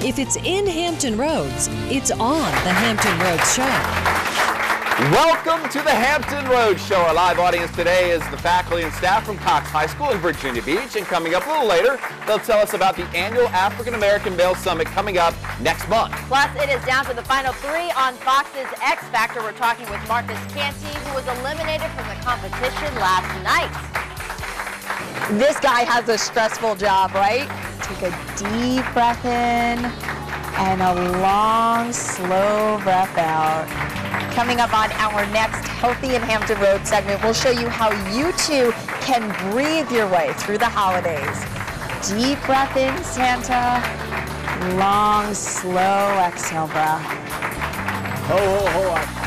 If it's in Hampton Roads, it's on the Hampton Roads Show. Welcome to the Hampton Roads Show. Our live audience today is the faculty and staff from Cox High School in Virginia Beach. And coming up a little later, they'll tell us about the annual African American Male Summit coming up next month. Plus, it is down to the final 3 on Fox's X Factor. We're talking with Marcus Canty, who was eliminated from the competition last night. This guy has a stressful job, right? Take a deep breath in and a long, slow breath out. Coming up on our next Healthy in Hampton Roads segment, we'll show you how you too can breathe your way through the holidays. Deep breath in, Santa. Long, slow exhale breath. Ho, ho, ho.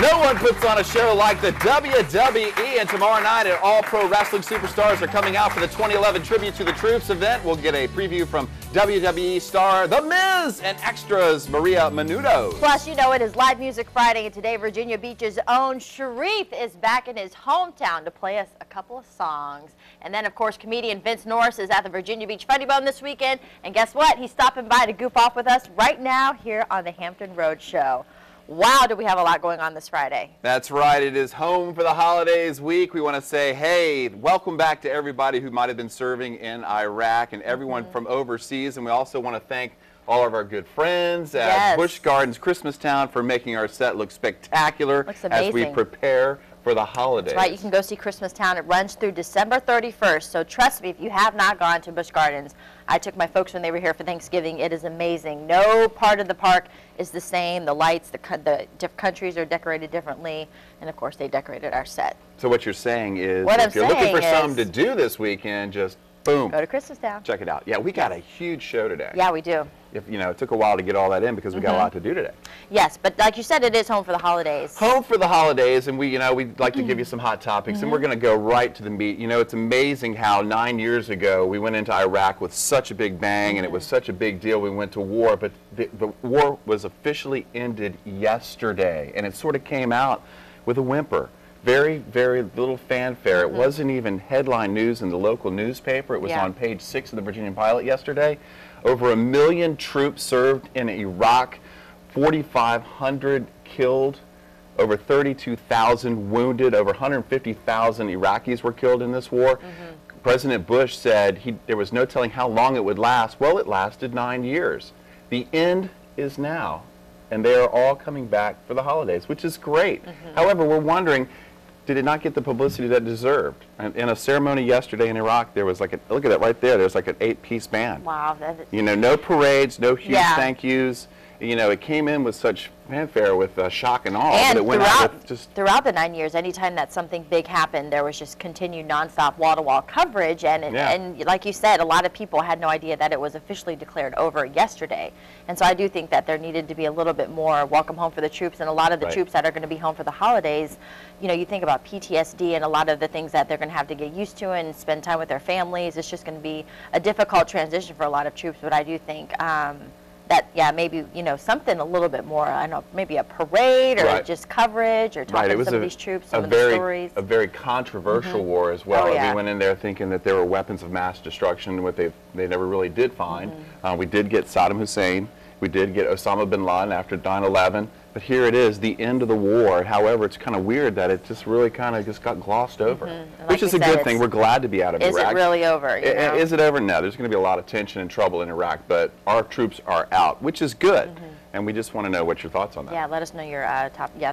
No one puts on a show like the WWE, and tomorrow night at All Pro Wrestling Superstars are coming out for the 2011 Tribute to the Troops event. We'll get a preview from WWE star The Miz and extras Maria Menounos. Plus, you know it is Live Music Friday, and today Virginia Beach's own Sharif is back in his hometown to play us a couple of songs. And then, of course, comedian Vince Norris is at the Virginia Beach Funny Bone this weekend, and guess what? He's stopping by to goof off with us right now here on the Hampton Roads Show. Wow, do we have a lot going on this Friday. That's right. It is home for the holidays week. We want to say, hey, welcome back to everybody who might have been serving in Iraq and everyone from overseas. And we also want to thank all of our good friends at Busch Gardens Christmastown for making our set look spectacular as we prepare for the holidays. That's right. You can go see Christmastown. It runs through December 31st. So trust me, if you have not gone to Busch Gardens, I took my folks when they were here for Thanksgiving. It is amazing. No part of the park is the same. The lights, the different countries are decorated differently. And, of course, they decorated our set. So what you're saying is if you're looking for something to do this weekend, just boom. Go to Christmastown. Check it out. Yeah, we got a huge show today. Yeah, we do. It took a while to get all that in because we got a lot to do today. Yes, but like you said, it is home for the holidays. Home for the holidays, and we'd like to give you some hot topics, and we're going to go right to the meat. You know, it's amazing how 9 years ago we went into Iraq with such a big bang, and it was such a big deal. We went to war, but the war was officially ended yesterday, and it sort of came out with a whimper. Very, very little fanfare. It wasn't even headline news in the local newspaper. It was on page 6 of the Virginia Pilot yesterday. Over 1 million troops served in Iraq, 4,500 killed, over 32,000 wounded, over 150,000 Iraqis were killed in this war. President Bush said there was no telling how long it would last. Well, it lasted 9 years. The end is now, and they are all coming back for the holidays, which is great. However, we're wondering, did it not get the publicity that it deserved? In a ceremony yesterday in Iraq, there was like look at that right there, there's like an 8-piece band. Wow. You know, no parades, no huge thank yous. You know, it came in with such fanfare with shock and awe. And but it went out with just throughout the 9 years, anytime that something big happened, there was just continued nonstop wall-to-wall coverage. And like you said, a lot of people had no idea that it was officially declared over yesterday. And so I do think that there needed to be a little bit more welcome home for the troops, and a lot of the troops that are going to be home for the holidays. You know, you think about PTSD and a lot of the things that they're going to have to get used to and spend time with their families. It's just going to be a difficult transition for a lot of troops, but I do think that, maybe, you know, something a little bit more, I don't know, maybe a parade or just coverage or talking to some of these troops, some of the stories. A very controversial war as well. We went in there thinking that there were weapons of mass destruction, what they never really did find. We did get Saddam Hussein. We did get Osama bin Laden after 9/11. But here it is, the end of the war. However, it's kind of weird that it just really kind of just got glossed over, which is a good thing. We're glad to be out of Iraq. Is it really over? You know? Is it over? No, there's going to be a lot of tension and trouble in Iraq, but our troops are out, which is good. And we just want to know what your thoughts on that. Yeah, let us know your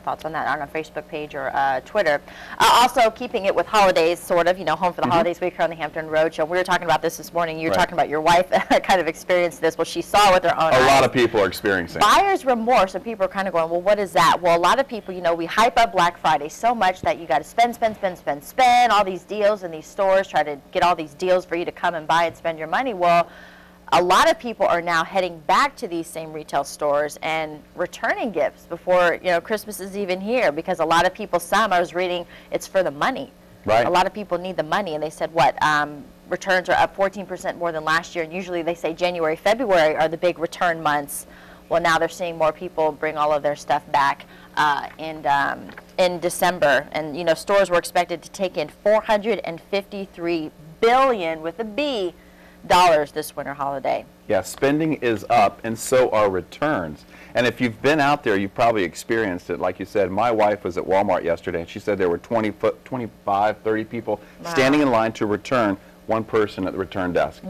thoughts on that on our Facebook page or Twitter. Also, keeping it with holidays, sort of, you know, home for the holidays week here on the Hampton Road Show. We were talking about this morning. You were talking about your wife kind of experienced this. Well, she saw with her own eyes. A lot of people are experiencing buyer's remorse, and people are kind of going, well, what is that? Well, a lot of people, you know, we hype up Black Friday so much that you got to spend all these deals in these stores, try to get all these deals for you to come and buy and spend your money. Well, a lot of people are now heading back to these same retail stores and returning gifts before, you know, Christmas is even here, because a lot of people, I was reading, it's for the money. Right. A lot of people need the money, and they said, returns are up 14% more than last year, and usually they say January, February are the big return months. Well, now they're seeing more people bring all of their stuff back in December. And, you know, stores were expected to take in $453 billion with a B this winter holiday. Yeah, spending is up, and so are returns. And if you've been out there, you've probably experienced it. Like you said, my wife was at Walmart yesterday, and she said there were 25, 30 people standing in line to return, one person at the return desk.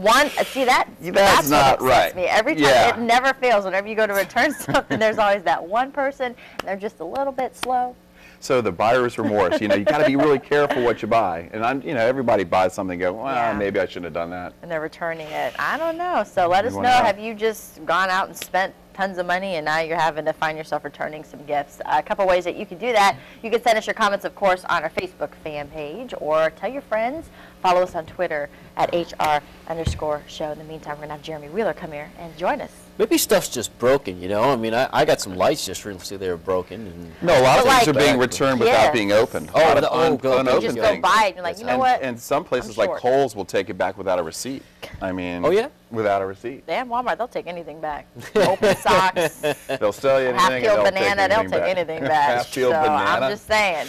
See that's not what right. Me. Every time, it never fails. Whenever you go to return something, there's always that one person, and they're just a little bit slow. So the buyer's remorse, you got to be really careful what you buy. And everybody buys something and go, well, maybe I shouldn't have done that. And they're returning it. I don't know. So let us know. Have you just gone out and spent tons of money and now you're having to find yourself returning some gifts? A couple ways that you can do that. You can send us your comments, of course, on our Facebook fan page, or tell your friends. Follow us on Twitter at @HR_show. In the meantime, we're going to have Jeremy Wheeler come here and join us. Maybe stuff's just broken, I mean, I got some lights just recently, they were broken. And no, a lot of things are being returned without being opened. Unopened. You just go buy it and you're like, you know what? And some places like Kohl's will take it back without a receipt. I mean, without a receipt. Damn, Walmart, they'll take anything back. Open socks. They'll sell you anything. Half-peeled banana, they'll take anything back. Half-peeled banana. I'm just saying.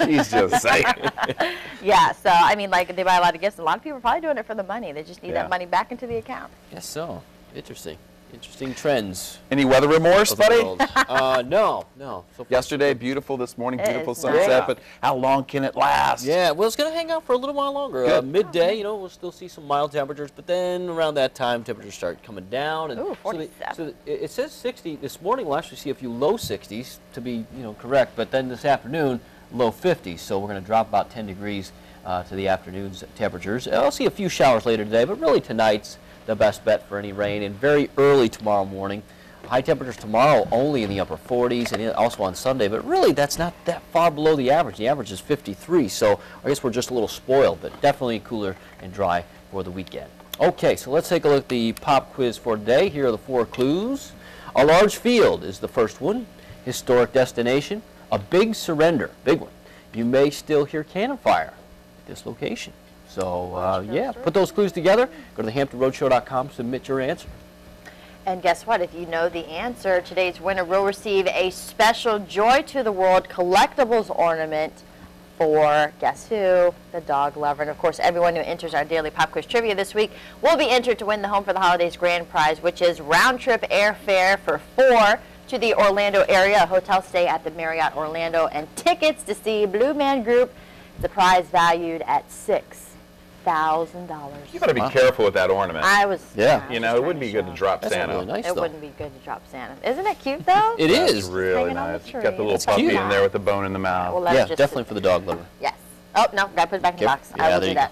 She's just saying. Yeah, so, I mean, like, they buy a lot of gifts. A lot of people are probably doing it for the money. They just need that money back into the account. Yes, so. Interesting trends. Any weather remorse, buddy? No. So yesterday, beautiful. This morning, beautiful sunset. But how long can it last? Yeah, well, it's going to hang out for a little while longer. Midday, we'll still see some mild temperatures, but then around that time, temperatures start coming down. And ooh, 47. So it says 60. This morning, we'll actually see a few low 60s to be, correct. But then this afternoon, low 50s. So we're going to drop about 10 degrees to the afternoon's temperatures. I'll see a few showers later today, but really tonight's the best bet for any rain, and very early tomorrow morning. High temperatures tomorrow only in the upper 40s, and also on Sunday, but really that's not that far below the average. The average is 53, so I guess we're just a little spoiled, but definitely cooler and dry for the weekend. Okay, so let's take a look at the pop quiz for today. Here are the 4 clues. A large field is the first one. Historic destination. A big surrender, big one. You may still hear cannon fire at this location. So, put those clues together. Go to thehamptonroadshow.com, submit your answer. And guess what? If you know the answer, today's winner will receive a special Joy to the World collectibles ornament for, guess who? The dog lover. And, of course, everyone who enters our daily pop quiz trivia this week will be entered to win the Home for the Holidays grand prize, which is round-trip airfare for 4 to the Orlando area, a hotel stay at the Marriott Orlando, and tickets to see Blue Man Group. The prize valued at $6,000. You better be careful with that ornament. I was. It wouldn't be good to drop Santa. Really nice, it wouldn't be good to drop Santa. Isn't it cute though? It is. Really nice. Got the little puppy in there with the bone in the mouth. Well, definitely for the dog lover. Yes. Oh no, gotta put it back in the box. Yeah, I will do that.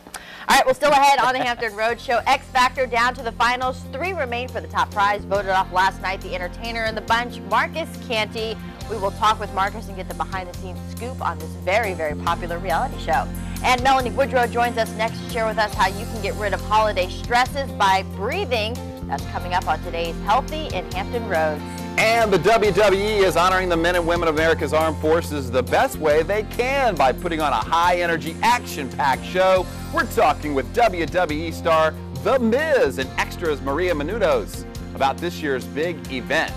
All right, well, still ahead on the Hampton Road Show. X Factor down to the finals. 3 remain for the top prize. Voted off last night. The entertainer in the bunch, Marcus Canty. We will talk with Marcus and get the behind-the-scenes scoop on this very, very popular reality show. And Melanie Woodrow joins us next to share with us how you can get rid of holiday stresses by breathing. That's coming up on today's Healthy in Hampton Roads. And the WWE is honoring the men and women of America's armed forces the best way they can by putting on a high-energy, action-packed show. We're talking with WWE star The Miz and Extra's Maria Menounos about this year's big event.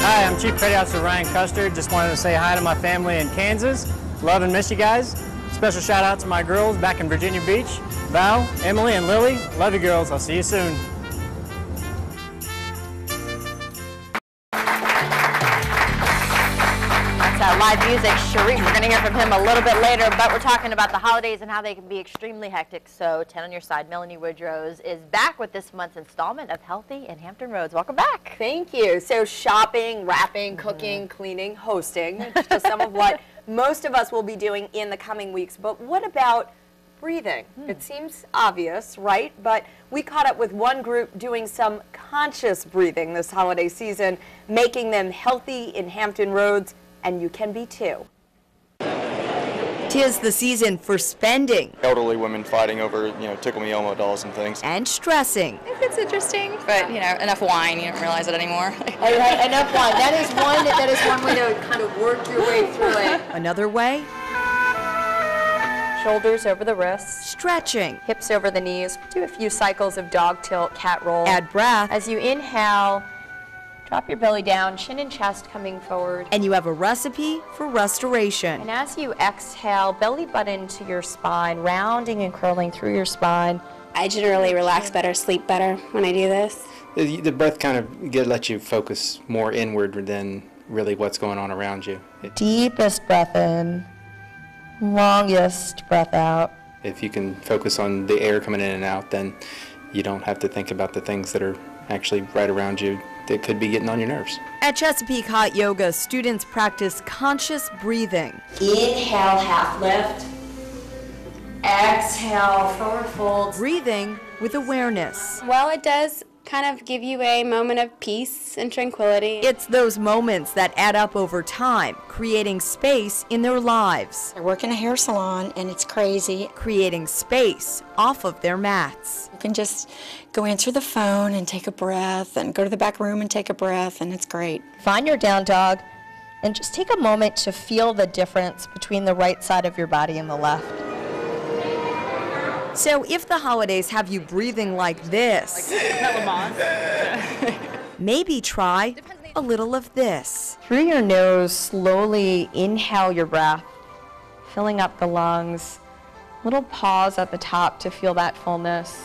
Hi, I'm Chief Petty Officer Ryan Custer. Just wanted to say hi to my family in Kansas. Love and miss you guys. Special shout out to my girls back in Virginia Beach. Val, Emily, and Lily. Love you girls. I'll see you soon. Live music, Sharif. We're going to hear from him a little bit later, but we're talking about the holidays and how they can be extremely hectic. So 10 on your side, Melanie Woodrows is back with this month's installment of Healthy in Hampton Roads. Welcome back. Thank you. So shopping, wrapping, cooking, cleaning, hosting, just some of what most of us will be doing in the coming weeks. But what about breathing? It seems obvious, right? But we caught up with one group doing some conscious breathing this holiday season, making them healthy in Hampton Roads. And you can be too. 'Tis the season for spending. Elderly women fighting over, Tickle Me Elmo dolls and things. And stressing. It's interesting, but enough wine, you don't realize it anymore. Enough wine. That is one way to kind of work your way through it. Another way? Shoulders over the wrists. Stretching. Hips over the knees. Do a few cycles of dog tilt, cat roll. Add breath. As you inhale, Drop your belly down, chin and chest coming forward. And you have a recipe for restoration. And as you exhale, belly button to your spine, rounding and curling through your spine. I generally relax better, sleep better when I do this. The breath kind of lets you focus more inward than really what's going on around you. Deepest breath in, longest breath out. If you can focus on the air coming in and out, then you don't have to think about the things that are actually right around you that could be getting on your nerves. At Chesapeake Hot Yoga, students practice conscious breathing. Inhale, half lift. Exhale, forward fold. Breathing with awareness. Well, it does kind of give you a moment of peace and tranquility. It's those moments that add up over time, creating space in their lives. I work in a hair salon and it's crazy. Creating space off of their mats. You can just go answer the phone and take a breath and go to the back room and take a breath, and it's great. Find your down dog and just take a moment to feel the difference between the right side of your body and the left. So if the holidays have you breathing like this, maybe try a little of this. Through your nose, slowly inhale your breath, filling up the lungs. Little pause at the top to feel that fullness.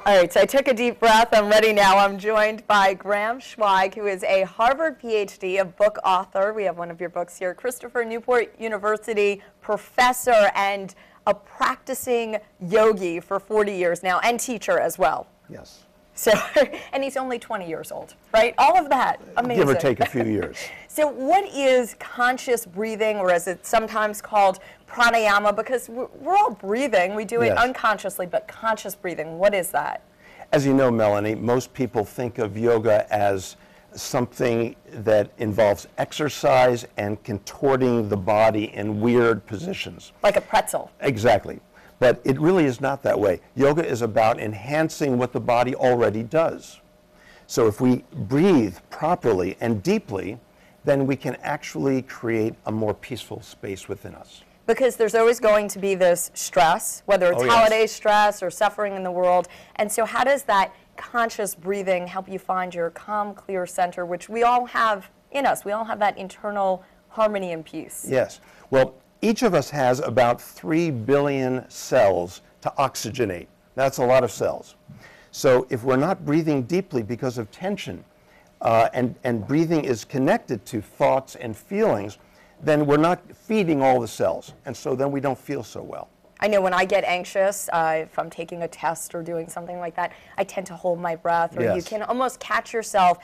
All right, so I took a deep breath. I'm ready now. I'm joined by Graham Schweig, who is a Harvard PhD, a book author. We have one of your books here. Christopher Newport University professor and a practicing yogi for 40 years now, and teacher as well. Yes. So, and he's only 20 years old, right? All of that, amazing. Give or take a few years. So what is conscious breathing, or as it's sometimes called pranayama? Because we're all breathing. We do it unconsciously, but conscious breathing, what is that? As you know, Melanie, most people think of yoga as something that involves exercise and contorting the body in weird positions. Like a pretzel. Exactly. But it really is not that way. Yoga is about enhancing what the body already does. So if we breathe properly and deeply, then we can actually create a more peaceful space within us. Because there's always going to be this stress, whether it's holiday stress or suffering in the world. And so how does that conscious breathing help you find your calm, clear center, which we all have in us? We all have that internal harmony and peace. Yes. Well, each of us has about 3 billion cells to oxygenate. That's a lot of cells. So if we're not breathing deeply because of tension, and breathing is connected to thoughts and feelings, then we're not feeding all the cells. And so then we don't feel so well. I know when I get anxious, if I'm taking a test or doing something like that, I tend to hold my breath, or you can almost catch yourself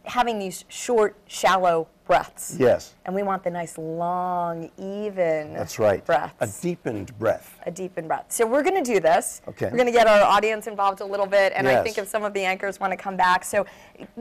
having these short, shallow breaths. Yes. And we want the nice, long, even That's right. breaths. A deepened breath. A deepened breath. So we're going to do this. Okay. We're going to get our audience involved a little bit, and I Yes. think if some of the anchors want to come back. So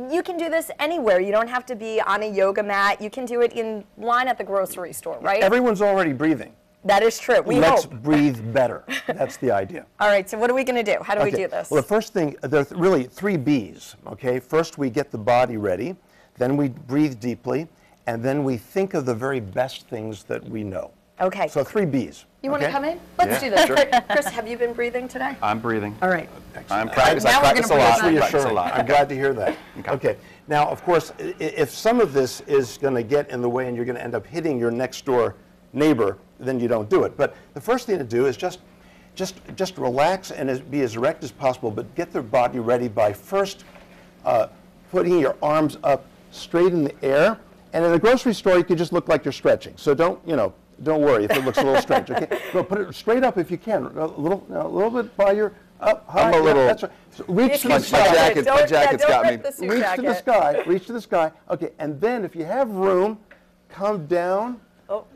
you can do this anywhere. You don't have to be on a yoga mat. You can do it in line at the grocery store, right? Everyone's already breathing. That is true. We Let's hope. breathe better. That's the idea. All right, so what are we going to do? How do we do this? Well, the first thing, there are really 3 B's, okay? First, we get the body ready, then we breathe deeply, and then we think of the very best things that we know. Okay. So 3 B's. You want to come in? Let's do this. Sure. Chris, have you been breathing today? I'm breathing. All right. I'm practicing. Now I practice a lot. I practice a lot. I'm glad to hear that. Okay. Now, of course, if some of this is going to get in the way and you're going to end up hitting your next door neighbor, then you don't do it. But the first thing to do is just relax and be as erect as possible, but get their body ready by first putting your arms up straight in the air. And in the grocery store, you could just look like you're stretching. So don't worry if it looks a little strange. Okay, no, put it straight up if you can. A little bit by your up high. I'm a little. That's right. So reach to the sky. My jacket's got me. Reach to the sky. Reach to the sky. Okay, and then if you have room, come down.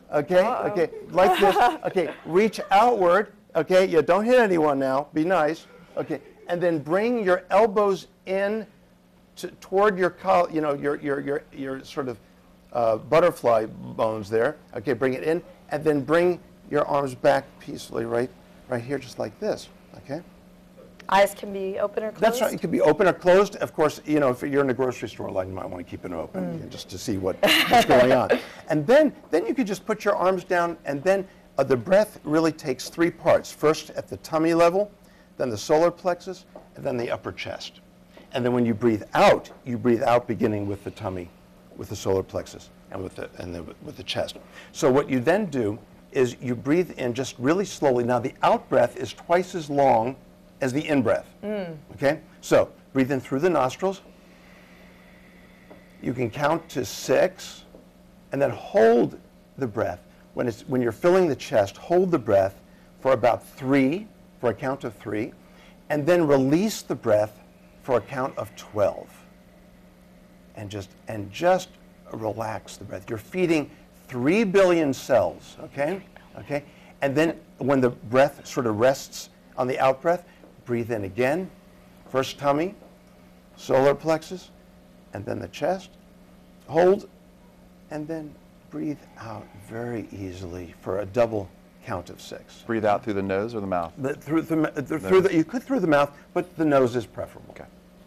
Okay, okay, like this. Okay, reach outward. Okay, yeah, don't hit anyone now. Be nice. Okay, and then bring your elbows in toward your your sort of butterfly bones there. Okay, bring it in, and then bring your arms back peacefully, right here, just like this. Okay. Eyes can be open or closed? That's right. It could be open or closed. Of course, if you're in a grocery store line, you might want to keep it open just to see what's going on. And then you could just put your arms down, and then the breath really takes 3 parts. First at the tummy level, then the solar plexus, and then the upper chest. And then when you breathe out beginning with the tummy, with the solar plexus, and with the chest. So what you then do is you breathe in just really slowly. Now the out breath is twice as long as the in breath. Okay? So breathe in through the nostrils. You can count to 6, and then hold the breath. When you're filling the chest, hold the breath for about 3, for a count of 3, and then release the breath for a count of 12. And just relax the breath. You're feeding 3 billion cells, okay? Okay? And then when the breath sort of rests on the out breath, breathe in again. First tummy, solar plexus, and then the chest. Hold, and then breathe out very easily for a double count of 6. Breathe out through the nose or the mouth? You could through the mouth, but the nose is preferable. Okay.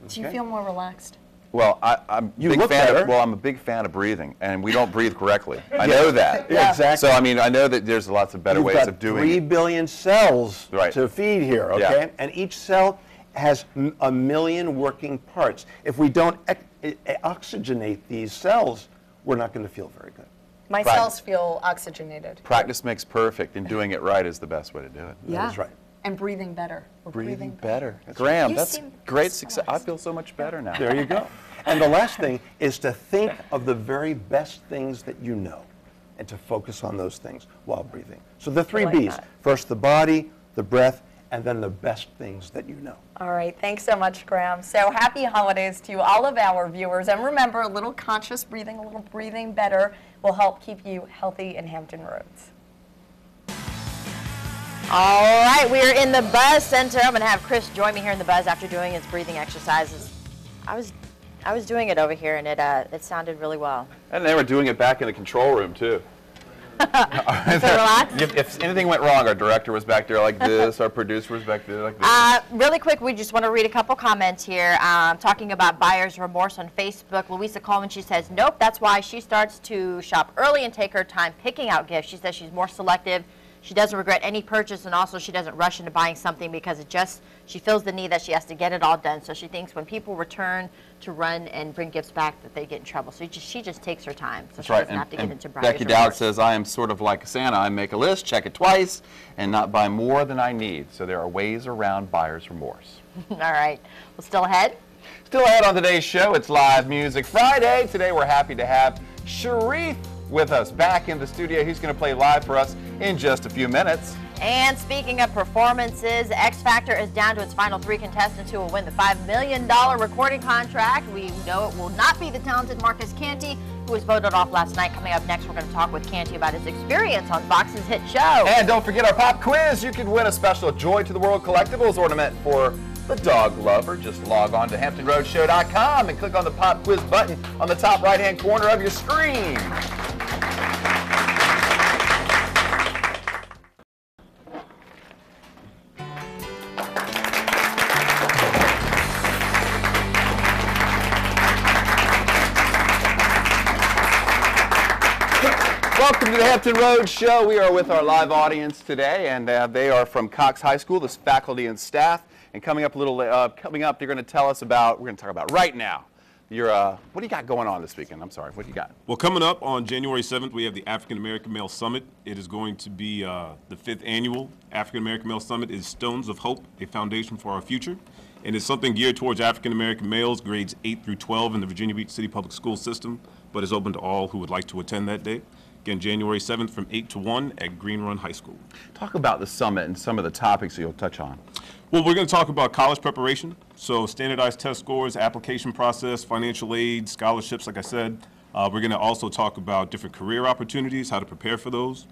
Do you feel more relaxed? Well, I'm a big fan of breathing, and we don't breathe correctly. I know that. Yeah, exactly. So I mean, I know that there's lots of better ways of doing it. 3 billion cells to feed here, okay? Yeah. And each cell has a million working parts. If we don't oxygenate these cells, we're not going to feel very good. My cells feel oxygenated. Practice makes perfect, and doing it right is the best way to do it. Yeah. That is right. And breathing better. Breathing better. Graham, that's great so success. I feel so much better now. There you go. And the last thing is to think of the very best things that you know and to focus on those things while breathing. So the 3 B's. First the body, the breath, and then the best things that you know. All right, thanks so much, Graham. So happy holidays to all of our viewers. And remember, a little conscious breathing, a little breathing better will help keep you healthy in Hampton Roads. All right, we're in the Buzz Center. I'm going to have Chris join me here in the Buzz after doing his breathing exercises. I was doing it over here, and it sounded really well. And they were doing it back in the control room, too. Relax. If anything went wrong, our director was back there like this, our producer was back there like this. Really quick, we just want to read a couple comments here. Talking about buyer's remorse on Facebook. Louisa Coleman, she says, nope, that's why she starts to shop early and take her time picking out gifts. She says she's more selective. She doesn't regret any purchase, and also she doesn't rush into buying something because she feels the need that she has to get it all done. So she thinks when people return to run and bring gifts back that they get in trouble. So she just takes her time. So she doesn't have to get into buyer's Becky Dowd says, I am sort of like Santa. I make a list, check it twice, and not buy more than I need. So there are ways around buyer's remorse. All right. Well, still ahead? Still ahead on today's show, it's Live Music Friday. Today we're happy to have Sharif with us back in the studio. He's going to play live for us in just a few minutes. And speaking of performances, X Factor is down to its final 3 contestants who will win the $5 million recording contract. We know it will not be the talented Marcus Canty, who was voted off last night. Coming up next, we're going to talk with Canty about his experience on Fox's hit show. And don't forget our pop quiz. You can win a special Joy to the World collectibles ornament for the dog lover. Just log on to HamptonRoadsShow.com and click on the pop quiz button on the top right-hand corner of your screen. Welcome to the Hampton Roads Show. We are with our live audience today, and they are from Cox High School, this faculty and staff. And coming up, they're going to tell us about. We're going to talk about right now. What do you got going on this weekend? I'm sorry, what do you got? Well, coming up on January 7th, we have the African American Male Summit. It is going to be the 5th annual African American Male Summit. Is Stones of Hope, a foundation for our future, and it's something geared towards African American males, grades 8 through 12 in the Virginia Beach City Public School System, but is open to all who would like to attend that day. Again, January 7th from 8 to 1 at Green Run High School. Talk about the summit and some of the topics you'll touch on. Well, we're going to talk about college preparation, so standardized test scores, application process, financial aid, scholarships, like I said. We're going to also talk about different career opportunities, how to prepare for those,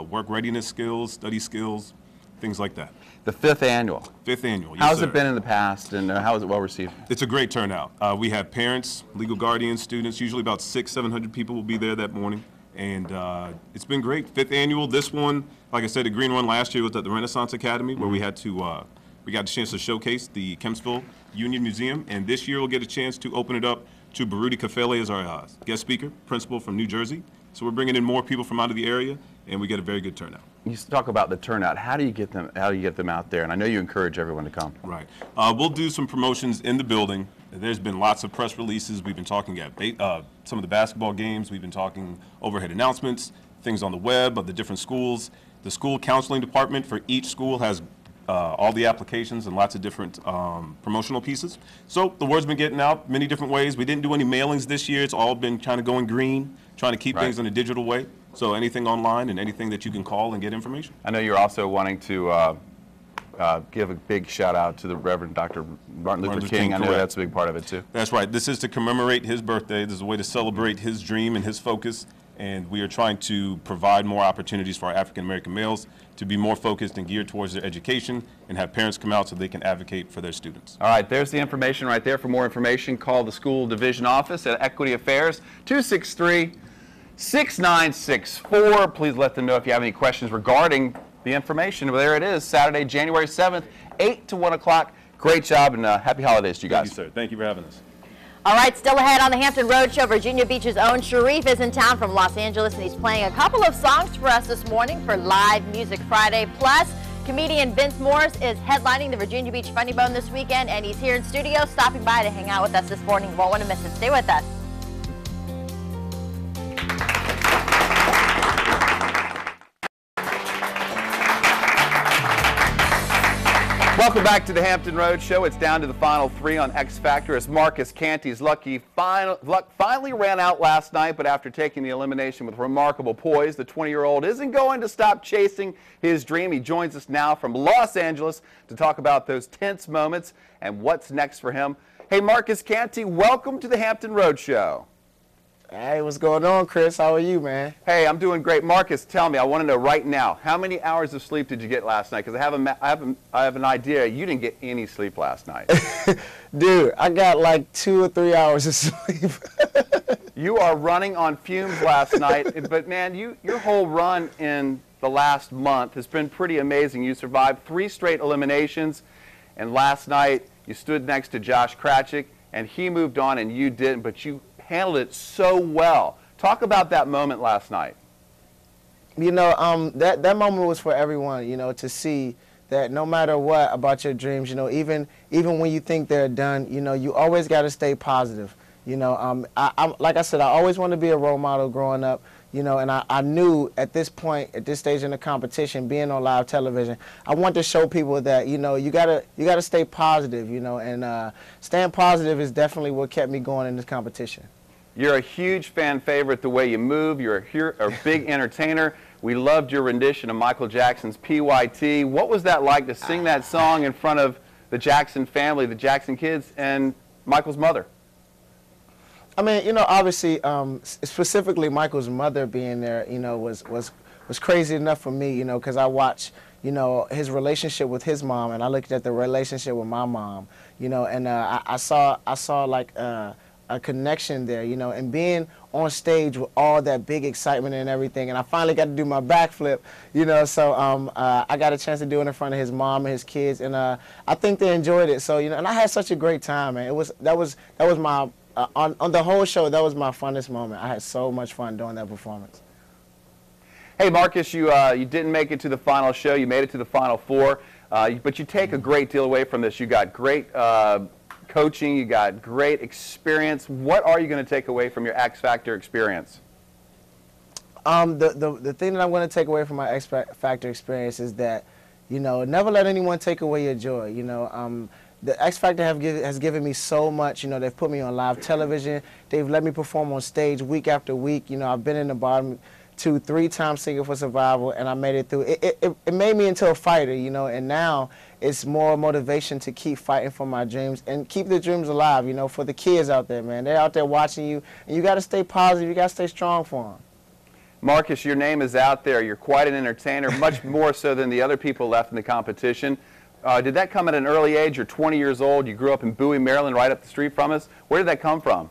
work readiness skills, study skills, things like that. The 5th annual. 5th annual, yes, How's it been in the past, and how is it well received? It's a great turnout. We have parents, legal guardians, students, usually about 600-700 people will be there that morning. And it's been great. 5th annual. This one, like I said, the Green Run last year was at the Renaissance Academy, where we got a chance to showcase the Kempsville Union Museum. And this year we'll get a chance to open it up to Baruti Kafele as our guest speaker, principal from New Jersey. So we're bringing in more people from out of the area. and we get a very good turnout. You talk about the turnout. How do you get them? How do you get them out there? And I know you encourage everyone to come. Right. We'll do some promotions in the building. There's been lots of press releases. We've been talking at some of the basketball games. We've been talking overhead announcements, things on the web of the different schools. The school counseling department for each school has all the applications and lots of different promotional pieces. So the word's been getting out many different ways. We didn't do any mailings this year. It's all been kind of going green, trying to keep things in a digital way. So anything online and anything that you can call and get information. I know you're also wanting to give a big shout out to the Reverend Dr. Martin Luther King. I know that's a big part of it too. That's right. This is to commemorate his birthday. This is a way to celebrate his dream and his focus. And we are trying to provide more opportunities for our African American males to be more focused and geared towards their education and have parents come out so they can advocate for their students. All right, there's the information right there. For more information, call the school division office at Equity Affairs, 263-6964. Please let them know if you have any questions regarding the information. Well, there it is, Saturday, January 7th, 8 to 1 o'clock. Great job, and happy holidays to you guys. Thank you, sir. Thank you for having us. All right, still ahead on the Hampton Road Show, Virginia Beach's own Sharif is in town from Los Angeles, and he's playing a couple of songs for us this morning for Live Music Friday. Plus, comedian Vince Morris is headlining the Virginia Beach Funny Bone this weekend, and he's here in studio stopping by to hang out with us this morning. Won't want to miss it. Stay with us. Welcome back to the Hampton Road Show. It's down to the final 3 on X Factor as Marcus Canty's luck finally ran out last night, but after taking the elimination with remarkable poise, the 20-year-old isn't going to stop chasing his dream. He joins us now from Los Angeles to talk about those tense moments and what's next for him. Hey, Marcus Canty, welcome to the Hampton Road Show. Hey, what's going on, Chris? How are you, man? Hey, I'm doing great. Marcus, tell me, I want to know right now, how many hours of sleep did you get last night? Because I have an idea you didn't get any sleep last night. Dude, I got like 2 or 3 hours of sleep. You are running on fumes last night, but man, your whole run in the last month has been pretty amazing. You survived 3 straight eliminations, and last night you stood next to Josh Krachik, and he moved on and you didn't, but you handled it so well. Talk about that moment last night. You know, that moment was for everyone, you know, to see that no matter what about your dreams, you know, even when you think they're done, you know, you always got to stay positive. You know, like I said, I always wanted to be a role model growing up, you know, and I knew at this point, at this stage in the competition, being on live television, I want to show people that, you know, you gotta stay positive, you know, and staying positive is definitely what kept me going in this competition. You're a huge fan favorite the way you move. You're a big entertainer. We loved your rendition of Michael Jackson's PYT. What was that like to sing that song in front of the Jackson family, the Jackson kids, and Michael's mother? I mean, you know, obviously, specifically Michael's mother being there, you know, was crazy enough for me, you know, because I watched, you know, his relationship with his mom, and I looked at the relationship with my mom, you know, and I saw like a connection there, you know, and being on stage with all that big excitement and everything, and I finally got to do my backflip, you know, so I got a chance to do it in front of his mom and his kids, and I think they enjoyed it. So, you know, and I had such a great time, man. That was my on the whole show, that was my funnest moment. I had so much fun doing that performance. Hey, Marcus, you didn't make it to the final show. You made it to the final 4, but you take a great deal away from this. You got great coaching, you got great experience. What are you going to take away from your X Factor experience? The thing that I'm going to take away from my X Factor experience is that, you know, never let anyone take away your joy. You know, the X Factor has given me so much. You know, they've put me on live television. They've let me perform on stage week after week. You know, I've been in the bottom 2, 3 times singing for survival, and I made it through. It made me into a fighter, you know, and now it's more motivation to keep fighting for my dreams and keep the dreams alive, you know, for the kids out there, man. They're out there watching you, and you got to stay positive. You got to stay strong for them. Marcus, your name is out there. You're quite an entertainer, much more so than the other people left in the competition. Did that come at an early age? You're 20 years old. You grew up in Bowie, Maryland, right up the street from us. Where did that come from?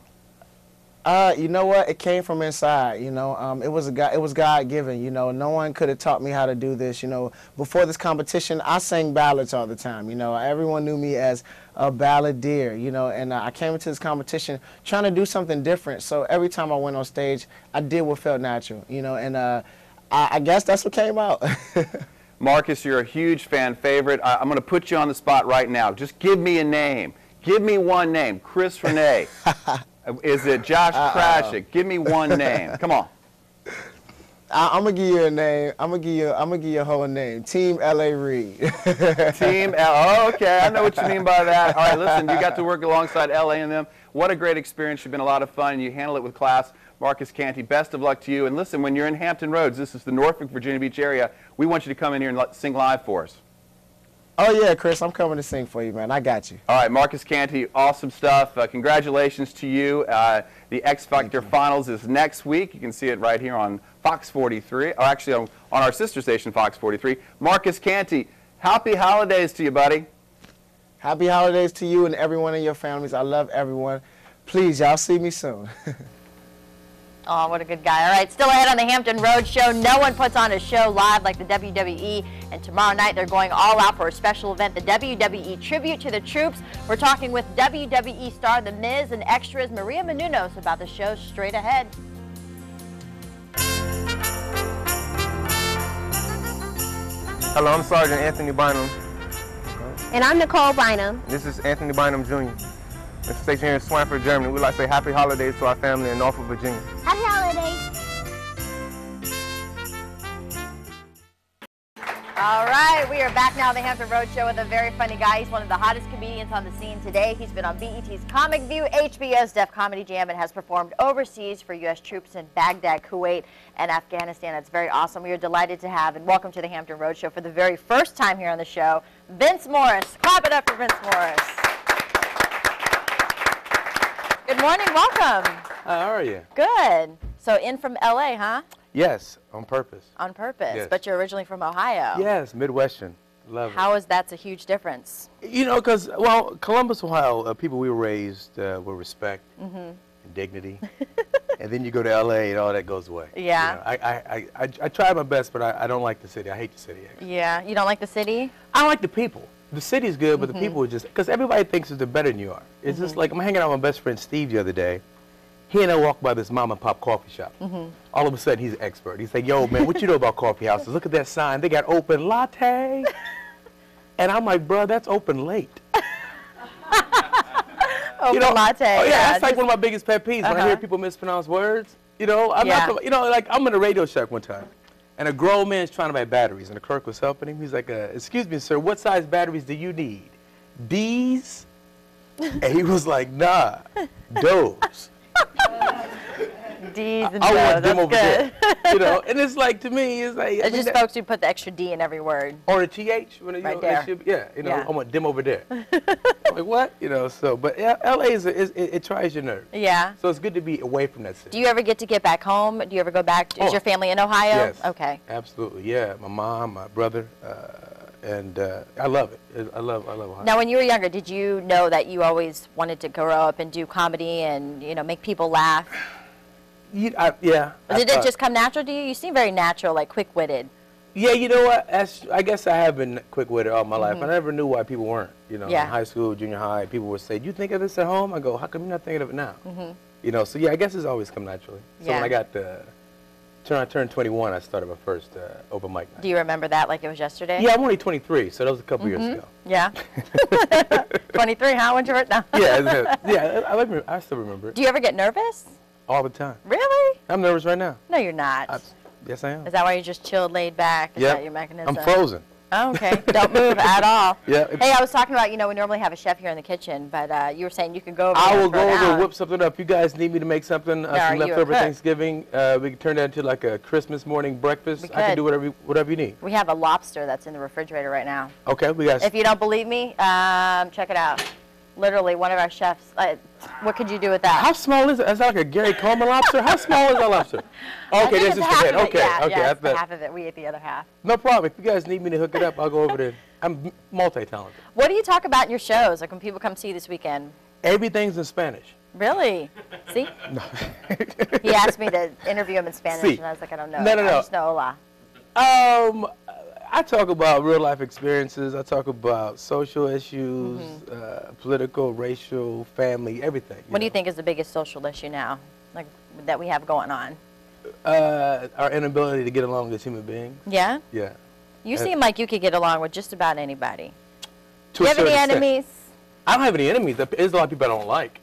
You know what? It came from inside. You know, it was God-given. You know, no one could have taught me how to do this. You know, before this competition, I sang ballads all the time. You know, everyone knew me as a balladeer. You know, and I came into this competition trying to do something different. So every time I went on stage, I did what felt natural. You know, and I guess that's what came out. Marcus, you're a huge fan favorite. I'm going to put you on the spot right now. Just give me a name. Give me one name. Chris Renee. Is it Josh Krashik? Give me one name. Come on. I'm gonna give you a name. I'm gonna give you a whole name. Team L.A. Reid. Team L. Oh, okay, I know what you mean by that. All right, listen, you got to work alongside L.A. and them. What a great experience. You've been a lot of fun. You handle it with class. Marcus Canty, best of luck to you. And listen, when you're in Hampton Roads, this is the Norfolk, Virginia Beach area, we want you to come in here and sing live for us. Oh, yeah, Chris, I'm coming to sing for you, man. I got you. All right, Marcus Canty, awesome stuff. Congratulations to you. The X Factor Finals is next week. You can see it right here on Fox 43, or actually on our sister station, Fox 43. Marcus Canty, happy holidays to you, buddy. Happy holidays to you and everyone in your families. I love everyone. Please, y'all see me soon. Oh, what a good guy. All right, still ahead on the Hampton Roads Show. No one puts on a show live like the WWE, and tomorrow night they're going all out for a special event, the WWE Tribute to the Troops. We're talking with WWE star The Miz and extras Maria Menounos about the show straight ahead. Hello, I'm Sergeant Anthony Bynum. And I'm Nicole Bynum. This is Anthony Bynum Jr. It's stationed here in Swanford, Germany. We'd like to say happy holidays to our family in Norfolk, Virginia. Happy holidays. All right, we are back now on the Hampton Roads Show with a very funny guy. He's one of the hottest comedians on the scene today. He's been on BET's Comic View, HBO's Def Comedy Jam, and has performed overseas for U.S. troops in Baghdad, Kuwait, and Afghanistan. That's very awesome. We are delighted to have, and welcome to the Hampton Roads Show for the very first time here on the show, Vince Morris. Clap it up for Vince Morris. Good morning, welcome. How are you? Good. So in from L.A., huh? Yes, on purpose. On purpose, Yes. but you're originally from Ohio. Yes, Midwestern. Love How is that a huge difference? it. You know, because, well, Columbus, Ohio, people we were raised with respect and dignity. And then you go to L.A. and all that goes away. Yeah. You know, I try my best, but I don't like the city. I hate the city, actually. Yeah, you don't like the city? I like the people. The city's good, but the people are just, because everybody thinks that they're better than you are. It's just like, I'm hanging out with my best friend Steve the other day. He and I walked by this mom and pop coffee shop. All of a sudden, he's an expert. He's like, yo, man, what you know about coffee houses? Look at that sign. They got open latte. And I'm like, bro, that's open late. Open latte. Oh, yeah, that's like one of my biggest pet peeves when I hear people mispronounce words. You know, I'm not, you know, like I'm in a Radio Shack one time, and a grown man's trying to buy batteries, and the clerk was helping him. He's like, excuse me, sir, what size batteries do you need? D's? And he was like, nah, those. D's and I want those. them over That's there. You know, and it's like, to me, it's like. It's just folks who put the extra D in every word. Or a TH. When you Right know, there. Yeah, you know, Yeah. I want them over there. Like, what? You know, so, but yeah, LA it tries your nerves. Yeah. So it's good to be away from that city. Do you ever get back home? Do you ever go back? Is your family in Ohio? Yes. Okay. Absolutely, yeah. My mom, my brother, and I love it. I love Ohio. Now, when you were younger, did you know that you always wanted to grow up and do comedy and, you know, make people laugh? Yeah. Or did it just come natural to you? You seem very natural, like quick-witted. Yeah, you know what? I guess I have been quick-witted all my life. I never knew why people weren't. You know, in high school, junior high, people would say, "Do you think of this at home?" I go, "How come you're not thinking of it now?" You know, so yeah, I guess it's always come naturally. So when I got I turned 21, I started my first open mic night. Do you remember that like it was yesterday? Yeah, I'm only 23, so that was a couple years ago. Yeah. 23, huh? When'd you work now? Yeah, I still remember it. Do you ever get nervous? All the time. Really? I'm nervous right now. No, you're not. Yes, I am. Is that why you just chilled, laid back? Is that your mechanism? I'm frozen. Oh, okay. Don't move at all. Yeah. Hey, I was talking about, you know, we normally have a chef here in the kitchen, but you were saying you could go over I there will for go an over hour. and whip something up. You guys need me to make something, Are some you a leftover cook? Thanksgiving. We can turn that into like a Christmas morning breakfast. We I can could. do whatever you need. We have a lobster that's in the refrigerator right now. Okay, we got. If you don't believe me, check it out. Literally, one of our chefs, what could you do with that? How small is it? Is that like a Gary Coleman lobster? How small is that lobster? Okay, this is the head. Okay, Yeah, okay. half of it. We ate the other half. No problem. If you guys need me to hook it up, I'll go over there. I'm multi-talented. What do you talk about in your shows, like when people come see you this weekend? Everything's in Spanish. Really? See? No. He asked me to interview him in Spanish, See. and I was like, I don't know. No. I just know hola. I talk about real life experiences. I talk about social issues, political, racial, family, everything. What do you think is the biggest social issue now, like that we have going on? Our inability to get along as human beings. Yeah? Yeah. You seem like you could get along with just about anybody. To Do you a have any certain extent. enemies? I don't have any enemies. There's a lot of people I don't like.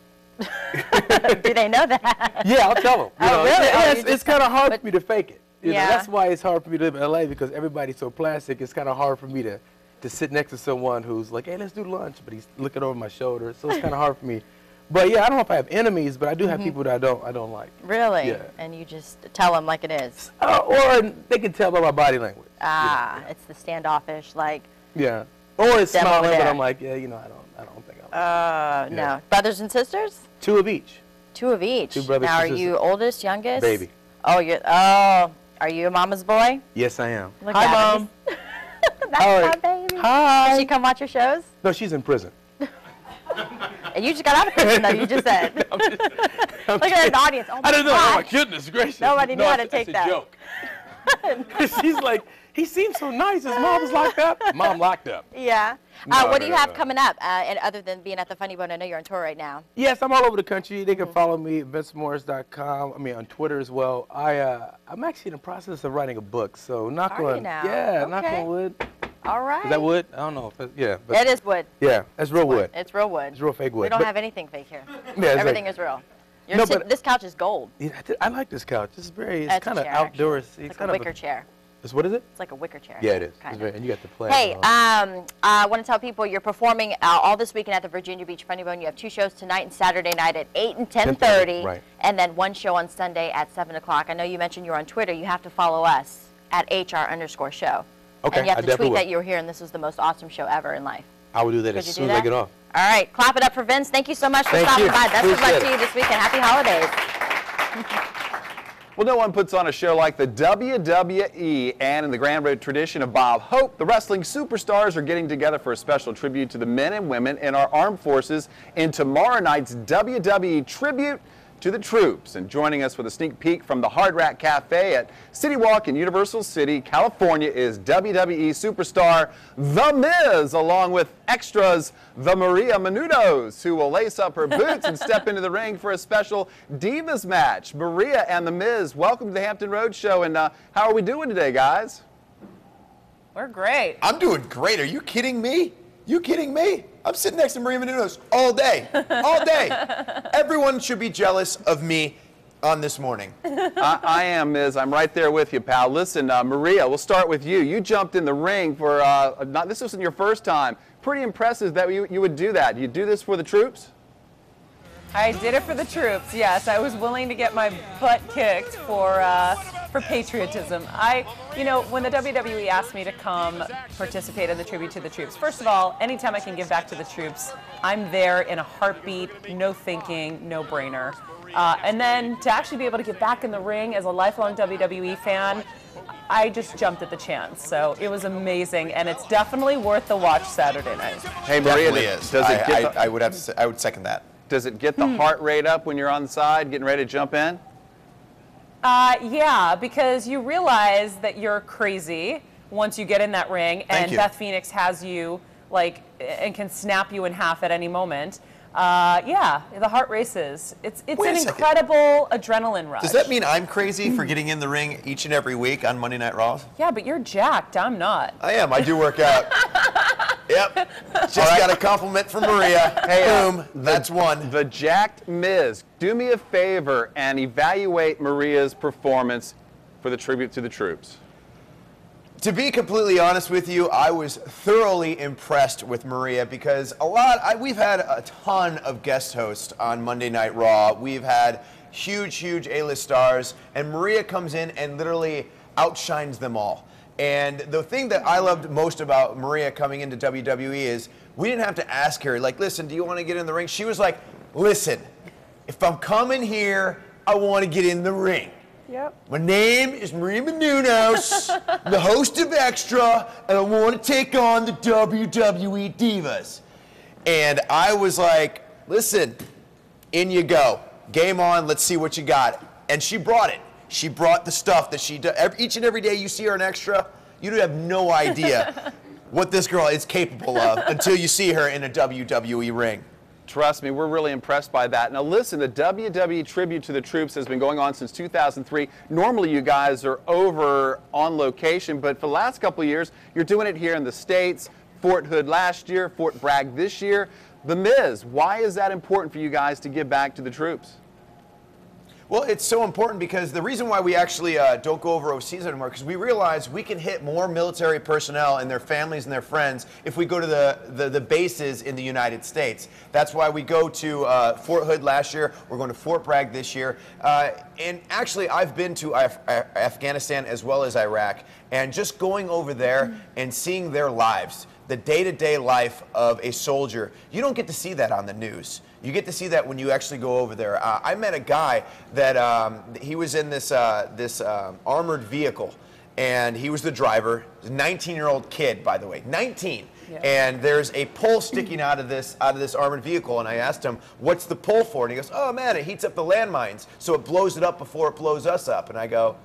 Do they know that? Yeah, I'll tell them. Oh, really? Yeah, Oh, it's kind of hard for me to fake it. You know, Yeah. that's why it's hard for me to live in LA, because everybody's so plastic. It's kind of hard for me to sit next to someone who's like, hey, let's do lunch, but he's looking over my shoulder. So it's kind of hard for me. But yeah, I don't know if I have enemies, but I do have people that I don't like. Really? Yeah. And you just tell them like it is? Or they can tell by my body language. Ah, it's the standoffish, like. Yeah. Or it's Them over smiling, but there. I'm like, yeah, you know, I don't think I No. Brothers and sisters? 2 of each. 2 of each. 2 brothers now, and are you sisters. oldest, youngest? Baby. Oh, are you a mama's boy? Yes, I am. Look Hi, at Mom. him. That's my baby. Hi. Does she come watch your shows? No, she's in prison. And you just got out of prison, though, you just said. Look at the audience. Oh, I don't know. my Oh, my gosh. goodness gracious. Nobody knew No, how to it's take a that. joke. She's like, he seems so nice. His mom was locked up. Mom locked up. Yeah. No, What do no, you no, have no. coming up, and other than being at the Funny Bone? I know you're on tour right now. Yes, I'm all over the country. They can follow me at VinceMorris.com. I mean, on Twitter as well. I'm actually in the process of writing a book, so knock Are you on. now? Yeah, knock Okay. on wood. All right. Is that wood? I don't know. Yeah. But It is wood. Yeah, that's real wood. It's real wood. It's real fake wood. We don't But- have anything fake here. Yeah, it's Everything like- is real. No, but- This couch is gold. Yeah, I like this couch. It's That's a kind of chair, outdoors. actually. It's kind like of a wicker chair. What is it? It's like a wicker chair. Yeah, it is. Kind It's of. very, and you got the play. Hey, I want to tell people you're performing all this weekend at the Virginia Beach Funny Bone. You have 2 shows tonight and Saturday night at 8 and 10:30, right. and then 1 show on Sunday at 7 o'clock. I know you mentioned you're on Twitter. You have to follow us at @HR_show. Okay, And you have I to definitely tweet will. that you were here and this was the most awesome show ever in life. I will do that Could as you soon do as I that? get off. All right, clap it up for Vince. Thank you so much for Thank stopping you. by. Best of luck Appreciate to it. you this weekend. Happy holidays. Well, no one puts on a show like the WWE, and in the Grand Road tradition of Bob Hope, the wrestling superstars are getting together for a special tribute to the men and women in our armed forces in tomorrow night's WWE Tribute to the Troops. And joining us with a sneak peek from the Hard Rock Cafe at City Walk in Universal City, California, is WWE superstar The Miz, along with extras the Maria Menounos, who will lace up her boots and step into the ring for a special Divas match. Maria and The Miz, welcome to the Hampton Road Show, and how are we doing today, guys? We're great. I'm doing great. Are you kidding me? You kidding me? I'm sitting next to Maria Menounos all day. All day. Everyone should be jealous of me on this morning. I am, Miz. I'm right there with you, pal. Listen, Maria, we'll start with you. You jumped in the ring for, this wasn't your first time. Pretty impressive that you would do that. You do this for the troops? I did it for the troops, yes. I was willing to get my butt kicked for patriotism. When the WWE asked me to come participate in the tribute to the troops, first of all, anytime I can give back to the troops, I'm there in a heartbeat, no thinking, no brainer. And then to actually be able to get back in the ring as a lifelong WWE fan, I just jumped at the chance. So it was amazing, and it's definitely worth the watch Saturday night. Hey, Maria, Definitely is. does it get I would have to say, I would second that. Does it get the heart rate up when you're on the side, getting ready to jump in? Yeah, because you realize that you're crazy once you get in that ring, and Beth Phoenix has you, and can snap you in half at any moment. Yeah, the heart races. It's an incredible adrenaline rush. Does that mean I'm crazy for getting in the ring each and every week on Monday Night Raw? Yeah, but you're jacked. I'm not. I am. I do work out. Yep. Just got a compliment from Maria. Hey, boom. That's one. The jacked Miz, do me a favor and evaluate Maria's performance for the tribute to the troops. To be completely honest with you, I was thoroughly impressed with Maria because we've had a ton of guest hosts on Monday Night Raw. We've had huge A-list stars, and Maria comes in and literally outshines them all. And the thing that I loved most about Maria coming into WWE is we didn't have to ask her, listen, do you want to get in the ring? She was like, listen, if I'm coming here, I want to get in the ring. Yep. My name is Maria Menounos, the host of Extra, and I want to take on the WWE Divas. And I was like, listen, in you go. Game on, let's see what you got. And she brought it. She brought the stuff that she does. Each and every day you see her in Extra, you have no idea what this girl is capable of until you see her in a WWE ring. Trust me, we're really impressed by that. Now listen, the WWE Tribute to the Troops has been going on since 2003. Normally you guys are over on location, but for the last couple of years, you're doing it here in the States. Fort Hood last year, Fort Bragg this year. The Miz, why is that important for you guys to give back to the troops? Well, it's so important because the reason why we actually don't go over overseas anymore, because we realize we can hit more military personnel and their families and their friends if we go to the bases in the United States. That's why we go to Fort Hood last year. We're going to Fort Bragg this year. And actually, I've been to Afghanistan as well as Iraq. And just going over there and seeing their lives, the day-to-day life of a soldier, you don't get to see that on the news. You get to see that when you actually go over there. I met a guy that he was in this armored vehicle, and he was the driver. A 19-year-old kid, by the way, 19. Yeah. And there's a pole sticking out of this armored vehicle, and I asked him, "What's the pole for?" And he goes, "Oh man, it heats up the landmines, so it blows it up before it blows us up." And I go,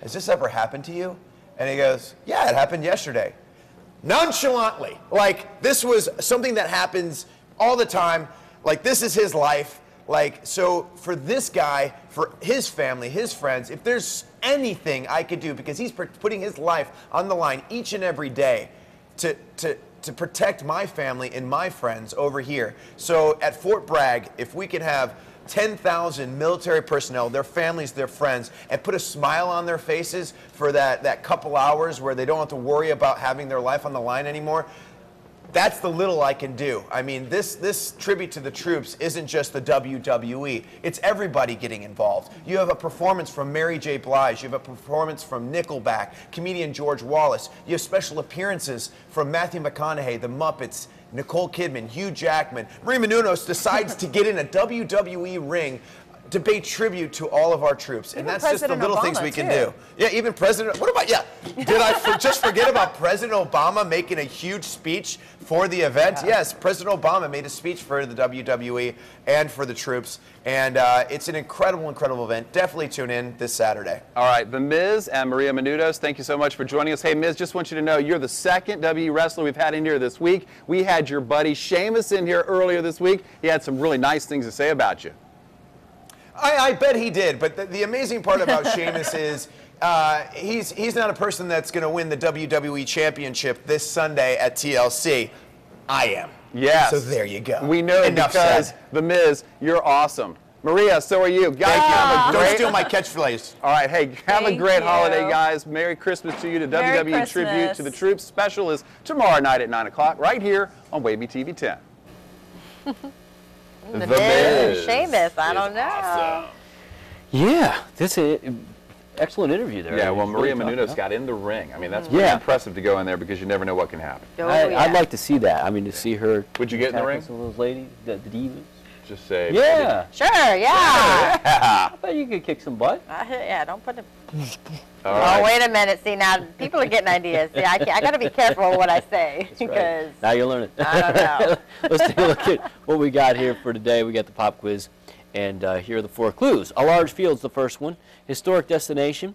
"Has this ever happened to you?" And he goes, "Yeah, it happened yesterday." Nonchalantly, like this was something that happens all the time. Like, this is his life. Like, so for this guy, for his family, his friends, if there's anything I could do, because he's putting his life on the line each and every day to protect my family and my friends over here. So at Fort Bragg, if we can have 10,000 military personnel, their families, their friends, and put a smile on their faces for that couple hours where they don't have to worry about having their life on the line anymore, that's the little I can do. I mean, this tribute to the troops isn't just the WWE. It's everybody getting involved. You have a performance from Mary J. Blige. You have a performance from Nickelback, comedian George Wallace. You have special appearances from Matthew McConaughey, The Muppets, Nicole Kidman, Hugh Jackman. Maria Menounos decides to get in a WWE ring to pay tribute to all of our troops. And that's just the little things we can do. Yeah, even President, what about, did I just forget about President Obama making a huge speech for the event? Yeah. Yes, President Obama made a speech for the WWE and for the troops. And it's an incredible, incredible event. Definitely tune in this Saturday. All right, The Miz and Maria Menounos, thank you so much for joining us. Hey, Miz, just want you to know you're the second WWE wrestler we've had in here this week. We had your buddy Sheamus in here earlier this week. He had some really nice things to say about you. I bet he did, but the amazing part about Sheamus is he's not a person that's going to win the WWE Championship this Sunday at TLC. I am. Yes. So there you go. We know because The Miz, you're awesome. Maria, so are you. Guys, don't steal my catchphrase. All right, hey, have a great holiday, guys. Merry Christmas to you. The WWE Tribute to the Troops special is tomorrow night at 9 o'clock right here on WAVY TV 10. The Miz, Sheamus, I don't know. Awesome. Yeah, this is an excellent interview there. Yeah, well, Maria Menounos got in the ring. I mean, that's pretty impressive to go in there because you never know what can happen. I'd like to see that. I mean, to see her. Would you get in the ring? Some of those ladies, the divas. Just say. Yeah. Sure, yeah. I bet you could kick some butt. Yeah, don't put it. Right. Oh, wait a minute. See, now people are getting ideas. See, I got to be careful what I say. Because now you'll learn it. I don't know. Let's take a look at what we got here for today. We got the pop quiz, and here are the 4 clues. A large field's the first one. Historic destination.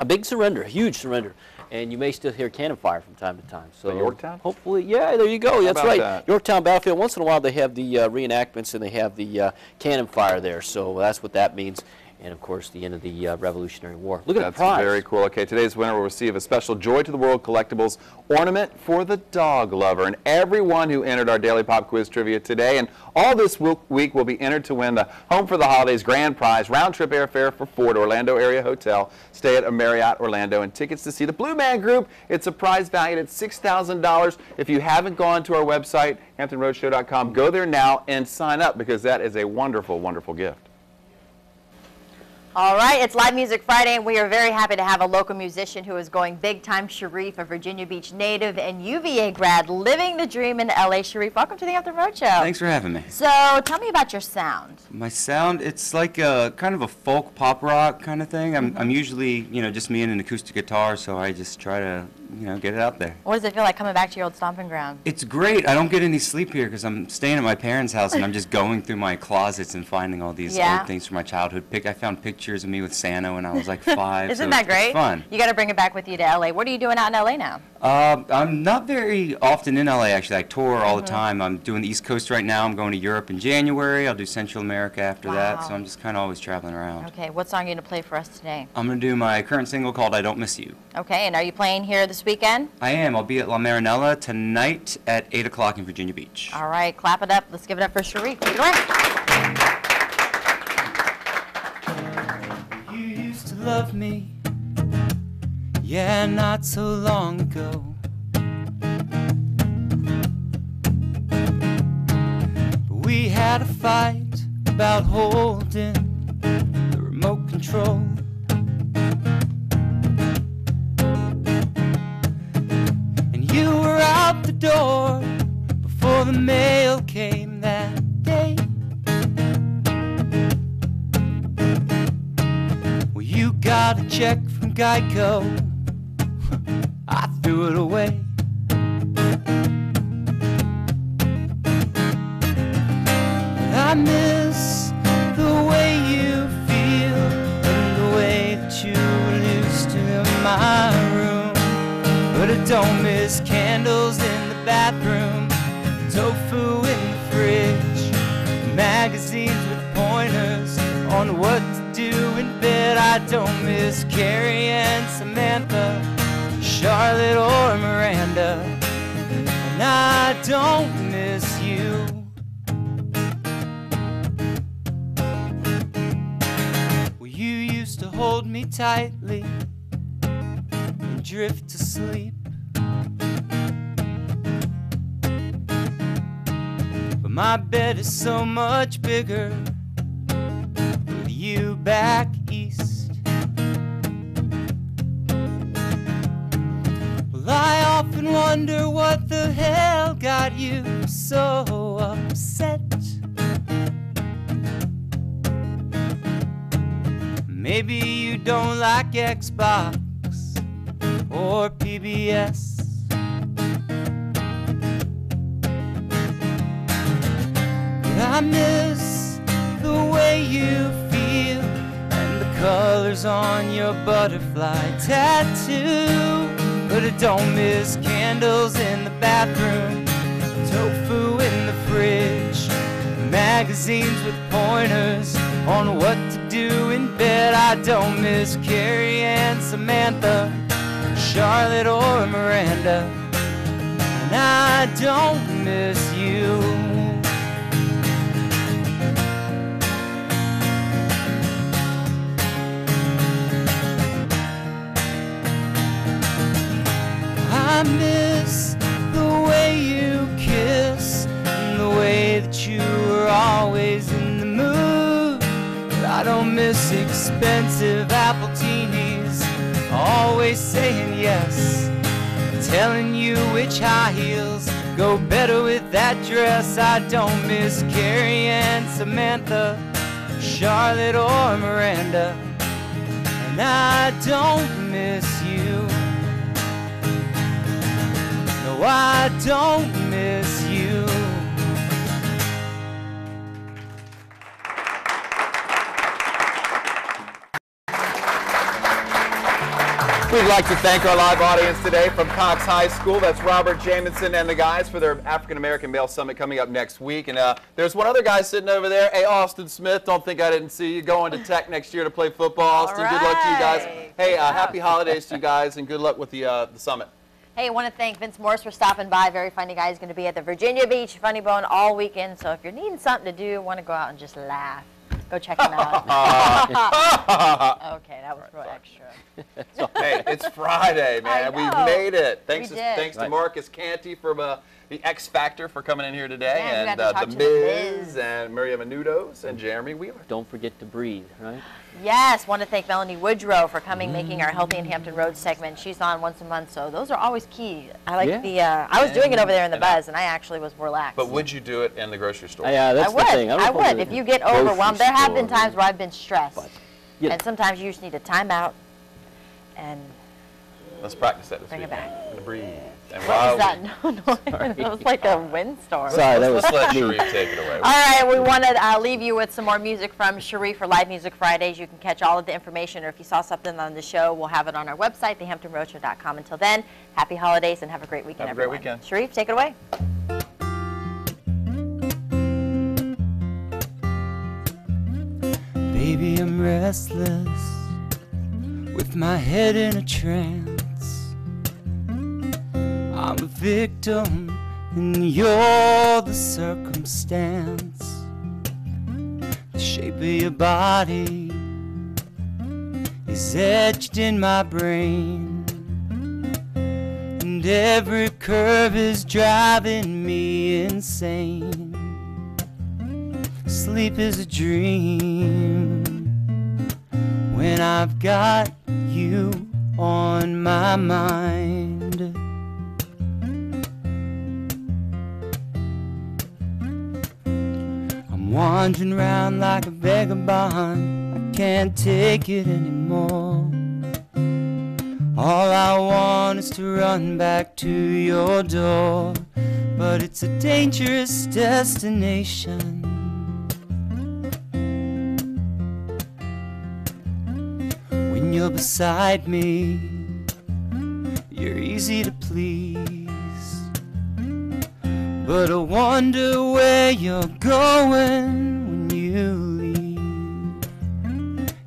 A big surrender, a huge surrender. And you may still hear cannon fire from time to time. So Yorktown? Hopefully, yeah, there you go. That's right. That? Yorktown Battlefield. Once in a while, they have the reenactments and they have the cannon fire there. So that's what that means. And, of course, the end of the Revolutionary War. Look at the prize. That's very cool. Okay, today's winner will receive a special Joy to the World Collectibles ornament for the dog lover. And everyone who entered our Daily Pop Quiz Trivia today and all this week will be entered to win the Home for the Holidays grand prize, round-trip airfare for Ford Orlando area hotel, stay at a Marriott Orlando, and tickets to see the Blue Man Group. It's a prize valued at $6,000. If you haven't gone to our website, HamptonRoadshow.com, go there now and sign up because that is a wonderful, wonderful gift. All right, it's Live Music Friday, and we are very happy to have a local musician who is going big time. Sharif, a Virginia Beach native and UVA grad, living the dream in LA. Sharif, welcome to the Hampton Roadshow. Thanks for having me. So tell me about your sound. My sound, it's like a kind of a folk pop rock kind of thing. I'm usually, just me and an acoustic guitar, so I just try to get it out there. What does it feel like coming back to your old stomping ground? It's great. I don't get any sleep here because I'm staying at my parents' house and I'm just going through my closets and finding all these old things from my childhood. I found pictures of me with Santa when I was like 5. Isn't that great? It's fun. You got to bring it back with you to LA. What are you doing out in LA now? I'm not very often in LA, actually. I tour all the time. I'm doing the East Coast right now. I'm going to Europe in January. I'll do Central America after that. So I'm just kind of always traveling around. Okay, what song are you going to play for us today? I'm going to do my current single called I Don't Miss You. Okay, and are you playing here this weekend? I am. I'll be at La Marinella tonight at 8 o'clock in Virginia Beach. All right, clap it up. Let's give it up for Cherie. Take it away. You used to love me, yeah, not so long ago. But we had a fight about holding the remote control. And you were out the door before the mail came that day. Well, you got a check from Geico. I threw it away. I miss the way you feel and the way that you were used to in my room. But I don't miss candles in the bathroom, tofu in the fridge, magazines with pointers on what to do in bed. I don't miss Carrie and Samantha, Charlotte or Miranda, and I don't miss you. Well, you used to hold me tightly and drift to sleep, but my bed is so much bigger with you back east. I often wonder what the hell got you so upset. Maybe you don't like Xbox or PBS. But I miss the way you feel and the colors on your butterfly tattoo. But I don't miss candles in the bathroom, tofu in the fridge, magazines with pointers on what to do in bed. I don't miss Carrie and Samantha, Charlotte or Miranda, and I don't miss you. I miss the way you kiss and the way that you were always in the mood. But I don't miss expensive Appleteenies, always saying yes, telling you which high heels go better with that dress. I don't miss Carrie and Samantha, Charlotte or Miranda, and I don't miss you. No, I don't miss you. We'd like to thank our live audience today from Cox High School. That's Robert Jamison and the guys for their African American Male Summit coming up next week. And there's one other guy sitting over there. Hey, Austin Smith, don't think I didn't see you going to Tech next year to play football. Austin, good luck to you guys. Hey, happy holidays to you guys and good luck with the summit. Hey, I want to thank Vince Morris for stopping by. Very funny guy. He's going to be at the Virginia Beach Funny Bone all weekend. So if you're needing something to do, want to go out and just laugh, go check him out. Okay, that was real extra. Hey, it's Friday, man. We've made it. Thanks to Marcus Canty for the X Factor for coming in here today, and the Miz and Maria Menudos and Jeremy Wheeler. Don't forget to breathe, right? Yes, want to thank Melanie Woodrow for coming, making our Healthy in Hampton Road segment. She's on once a month, so those are always key. I like I was doing it over there in the Buzz, and I actually was relaxed. But would you do it in the grocery store? Yeah, that's the thing. I would. If you get overwhelmed, there have been times where I've been stressed, and sometimes you just need a time out and Let's practice that this Bring it weekend. back. I'm gonna breathe. And What is that? we- No, that was like a windstorm. Sorry, that was Let's let me. Sharif take it away. All right, we want to leave you with some more music from Sharif for Live Music Fridays. You can catch all of the information, or if you saw something on the show, we'll have it on our website, thehamptonroadshow.com. Until then, happy holidays and have a great weekend, Have a great everyone. weekend. Sharif, take it away. Baby, I'm restless with my head in a trance. I'm a victim and you're the circumstance. The shape of your body is etched in my brain, and every curve is driving me insane. Sleep is a dream when I've got you on my mind. I'm wandering around like a vagabond, I can't take it anymore. All I want is to run back to your door, but it's a dangerous destination. When you're beside me, you're easy to please, but I wonder where you're going when you leave.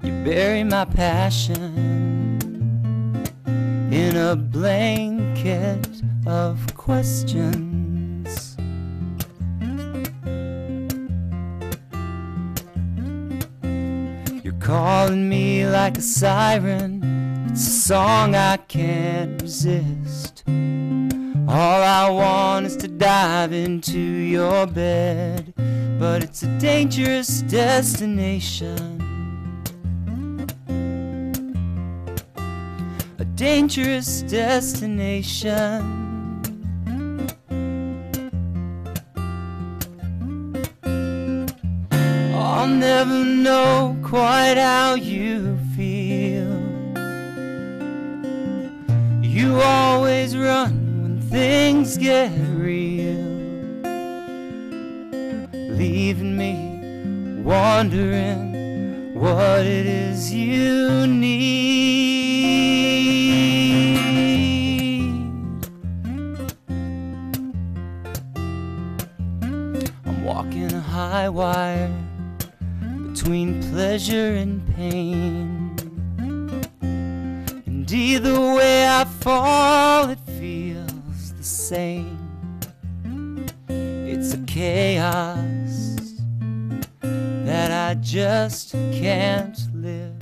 You bury my passion in a blanket of questions. You're calling me like a siren, it's a song I can't resist. All I want is to dive into your bed, but it's a dangerous destination. A dangerous destination. I'll never know quite how you feel. You always run when things get real, leaving me wondering what it is you need. I'm walking a high wire between pleasure and pain, and either way I fall it feels the same. It's a chaos that I just can't live